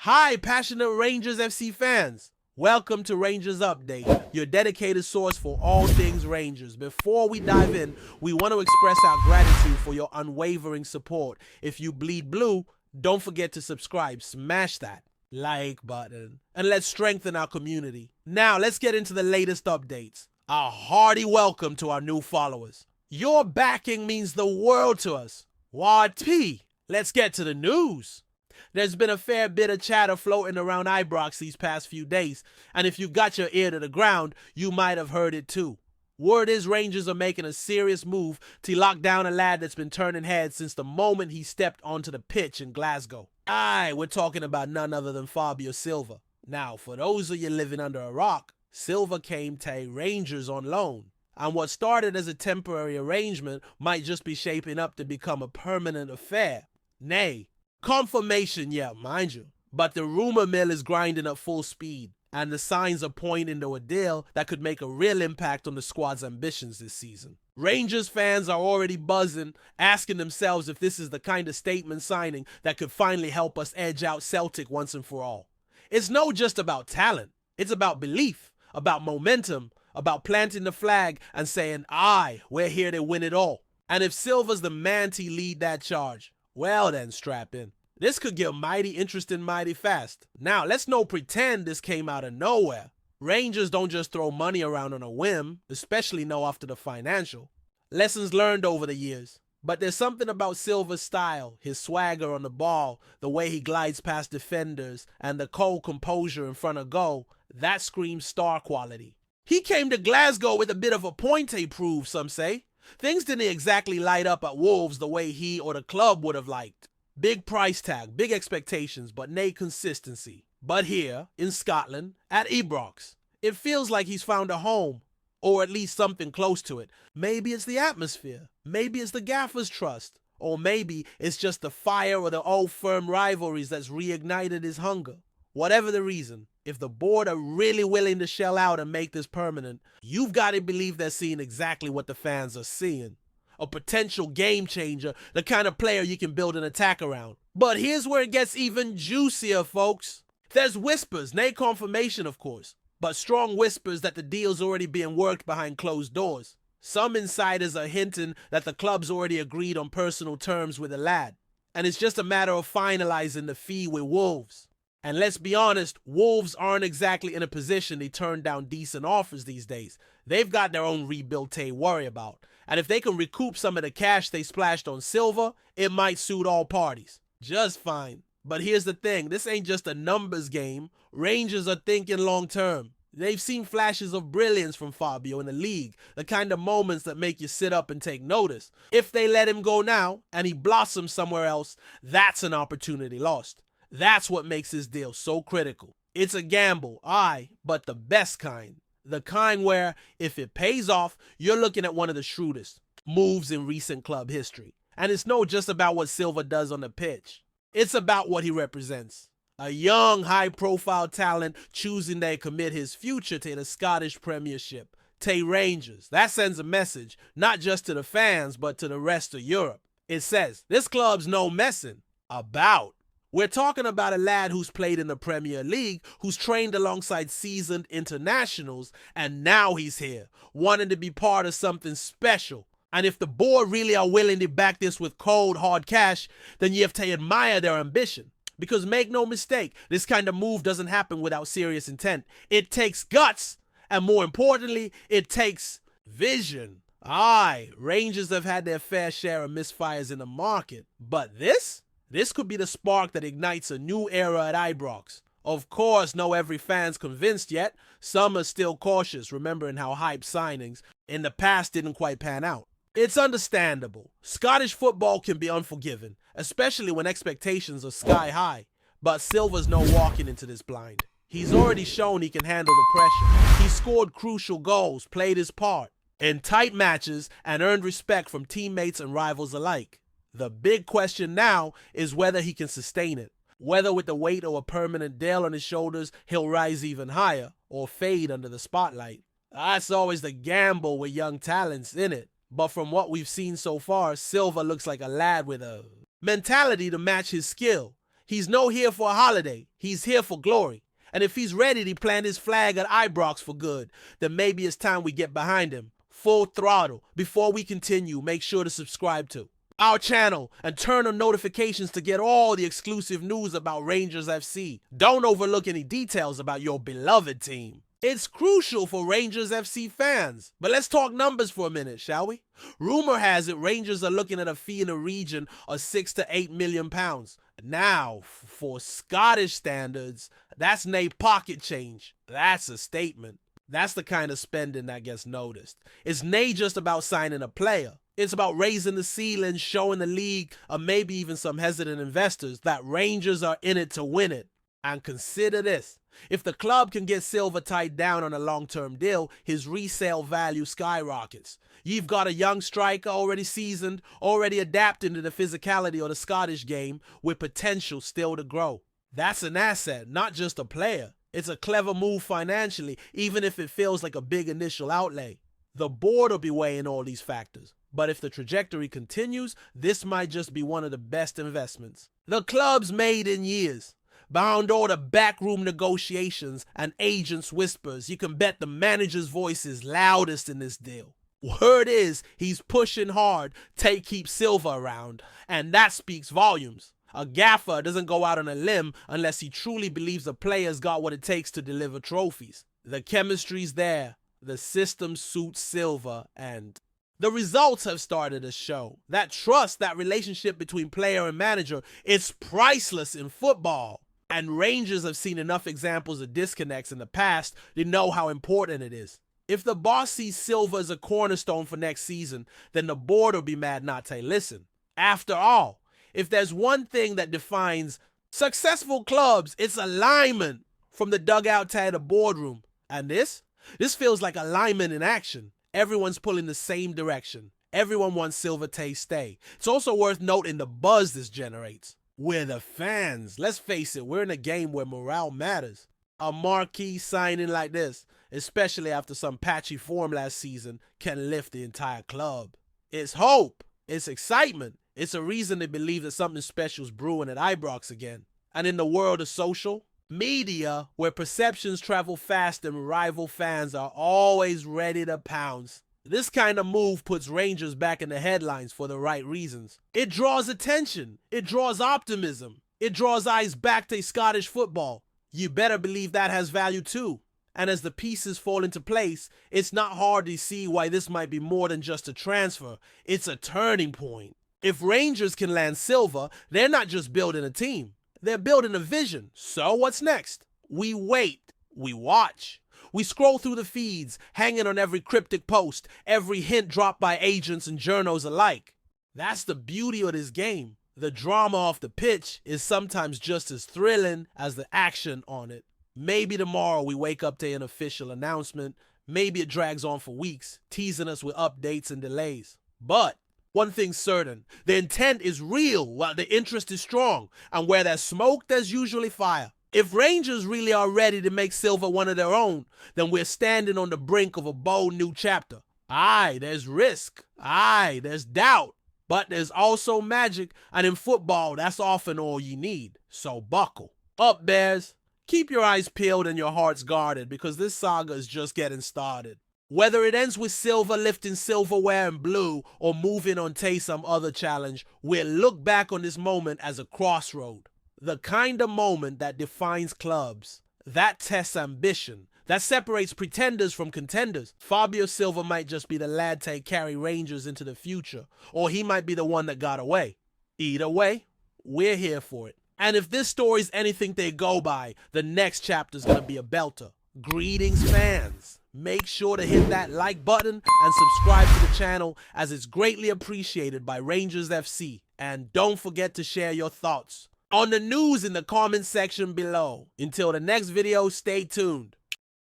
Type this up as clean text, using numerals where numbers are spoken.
Hi, passionate Rangers FC fans. Welcome to Rangers Update, your dedicated source for all things Rangers. Before we dive in, we want to express our gratitude for your unwavering support. If you bleed blue, don't forget to subscribe. Smash that like button and let's strengthen our community. Now, let's get into the latest updates. A hearty welcome to our new followers. Your backing means the world to us. What P? Let's get to the news. There's been a fair bit of chatter floating around Ibrox these past few days, and if you got your ear to the ground, you might have heard it too. Word is Rangers are making a serious move to lock down a lad that's been turning heads since the moment he stepped onto the pitch in Glasgow. We're talking about none other than Fabio Silva. Now, for those of you living under a rock, Silva came to Rangers on loan, and what started as a temporary arrangement might just be shaping up to become a permanent affair. Nay, confirmation yet, mind you, but the rumor mill is grinding at full speed, and the signs are pointing to a deal that could make a real impact on the squad's ambitions this season. Rangers fans are already buzzing, asking themselves if this is the kind of statement signing that could finally help us edge out Celtic once and for all. It's not just about talent, it's about belief, about momentum, about planting the flag and saying, we're here to win it all. And if Silva's the man to lead that charge, well then, strap in. This could get mighty interesting mighty fast. Now, let's no pretend this came out of nowhere. Rangers don't just throw money around on a whim, especially no after the financial. Lessons learned over the years. But there's something about Silva's style, his swagger on the ball, the way he glides past defenders, and the cold composure in front of goal, that screams star quality. He came to Glasgow with a bit of a point to prove, some say. Things didn't exactly light up at Wolves the way he or the club would have liked. Big price tag, big expectations, but nay consistency. But here, in Scotland, at Ibrox, it feels like he's found a home, or at least something close to it. Maybe it's the atmosphere, maybe it's the gaffer's trust, or maybe it's just the fire or the old firm rivalries that's reignited his hunger. Whatever the reason, if the board are really willing to shell out and make this permanent, you've got to believe they're seeing exactly what the fans are seeing. A potential game changer, the kind of player you can build an attack around. But here's where it gets even juicier, folks. There's whispers, nay confirmation of course, but strong whispers that the deal's already being worked behind closed doors. Some insiders are hinting that the club's already agreed on personal terms with the lad, and it's just a matter of finalizing the fee with Wolves. And let's be honest, Wolves aren't exactly in a position to turn down decent offers these days. They've got their own rebuild to worry about. And if they can recoup some of the cash they splashed on Silva, it might suit all parties. Just fine. But here's the thing, this ain't just a numbers game. Rangers are thinking long term. They've seen flashes of brilliance from Fabio in the league, the kind of moments that make you sit up and take notice. If they let him go now, and he blossoms somewhere else, that's an opportunity lost. That's what makes this deal so critical. It's a gamble, but the best kind. The kind where, if it pays off, you're looking at one of the shrewdest moves in recent club history. And it's not just about what Silva does on the pitch. It's about what he represents. A young, high-profile talent choosing to commit his future to the Scottish Premiership, to Rangers. That sends a message, not just to the fans, but to the rest of Europe. It says, this club's no messing about. We're talking about a lad who's played in the Premier League, who's trained alongside seasoned internationals, and now he's here, wanting to be part of something special. And if the board really are willing to back this with cold, hard cash, then you have to admire their ambition. Because make no mistake, this kind of move doesn't happen without serious intent. It takes guts, and more importantly, it takes vision. Rangers have had their fair share of misfires in the market, but this could be the spark that ignites a new era at Ibrox. Of course, no every fan's convinced yet. Some are still cautious, remembering how hype signings in the past didn't quite pan out. It's understandable. Scottish football can be unforgiving, especially when expectations are sky high. But Silva's no walking into this blind. He's already shown he can handle the pressure. He scored crucial goals, played his part in tight matches, and earned respect from teammates and rivals alike. The big question now is whether he can sustain it. Whether with the weight of a permanent deal on his shoulders, he'll rise even higher or fade under the spotlight. That's always the gamble with young talents, innit? But from what we've seen so far, Silva looks like a lad with a mentality to match his skill. He's no here for a holiday. He's here for glory. And if he's ready to plant his flag at Ibrox for good, then maybe it's time we get behind him. Full throttle. Before we continue, make sure to subscribe to our channel and turn on notifications to get all the exclusive news about Rangers FC. Don't overlook any details about your beloved team. It's crucial for Rangers FC fans. But let's talk numbers for a minute, shall we? Rumor has it Rangers are looking at a fee in the region of £6 to £8 million. Now, for Scottish standards, that's nae pocket change. That's a statement. That's the kind of spending that gets noticed. It's nae just about signing a player. It's about raising the ceiling, showing the league, or maybe even some hesitant investors, that Rangers are in it to win it. And consider this. If the club can get Silva tied down on a long-term deal, his resale value skyrockets. You've got a young striker already seasoned, already adapting to the physicality of the Scottish game, with potential still to grow. That's an asset, not just a player. It's a clever move financially, even if it feels like a big initial outlay. The board will be weighing all these factors, but if the trajectory continues, this might just be one of the best investments the club's made in years. Behind all the backroom negotiations and agents' whispers, you can bet the manager's voice is loudest in this deal. Word is, he's pushing hard to keep Silva around, and that speaks volumes. A gaffer doesn't go out on a limb unless he truly believes the player's got what it takes to deliver trophies. The chemistry's there, the system suits Silva, and the results have started to show. That trust, that relationship between player and manager, it's priceless in football. And Rangers have seen enough examples of disconnects in the past to know how important it is. If the boss sees Silva as a cornerstone for next season, then the board will be mad not to listen. After all, if there's one thing that defines successful clubs, it's alignment from the dugout to the boardroom. And this feels like alignment in action. Everyone's pulling the same direction. Everyone wants Silva to stay. It's also worth noting the buzz this generates. We're the fans. Let's face it, we're in a game where morale matters. A marquee signing like this, especially after some patchy form last season, can lift the entire club. It's hope. It's excitement. It's a reason to believe that something special is brewing at Ibrox again. And in the world of social media, where perceptions travel fast and rival fans are always ready to pounce, this kind of move puts Rangers back in the headlines for the right reasons. It draws attention. It draws optimism. It draws eyes back to Scottish football. You better believe that has value too. And as the pieces fall into place, it's not hard to see why this might be more than just a transfer. It's a turning point. If Rangers can land Silva, they're not just building a team. They're building a vision. So what's next? We wait. We watch. We scroll through the feeds, hanging on every cryptic post, every hint dropped by agents and journos alike. That's the beauty of this game. The drama off the pitch is sometimes just as thrilling as the action on it. Maybe tomorrow we wake up to an official announcement. Maybe it drags on for weeks, teasing us with updates and delays. But one thing's certain, the intent is real while the interest is strong, and where there's smoke, there's usually fire. If Rangers really are ready to make Silva one of their own, then we're standing on the brink of a bold new chapter. Aye, there's risk. Aye, there's doubt. But there's also magic, and in football, that's often all you need. So buckle up, Bears. Keep your eyes peeled and your hearts guarded, because this saga is just getting started. Whether it ends with Silva lifting silverware and blue or moving on to some other challenge, we'll look back on this moment as a crossroad. The kind of moment that defines clubs, that tests ambition, that separates pretenders from contenders. Fabio Silva might just be the lad to carry Rangers into the future, or he might be the one that got away. Either way, we're here for it. And if this story's anything they go by, the next chapter's gonna be a belter. Greetings, fans. Make sure to hit that like button and subscribe to the channel, as it's greatly appreciated by Rangers FC. And don't forget to share your thoughts on the news in the comment section below. Until the next video, stay tuned.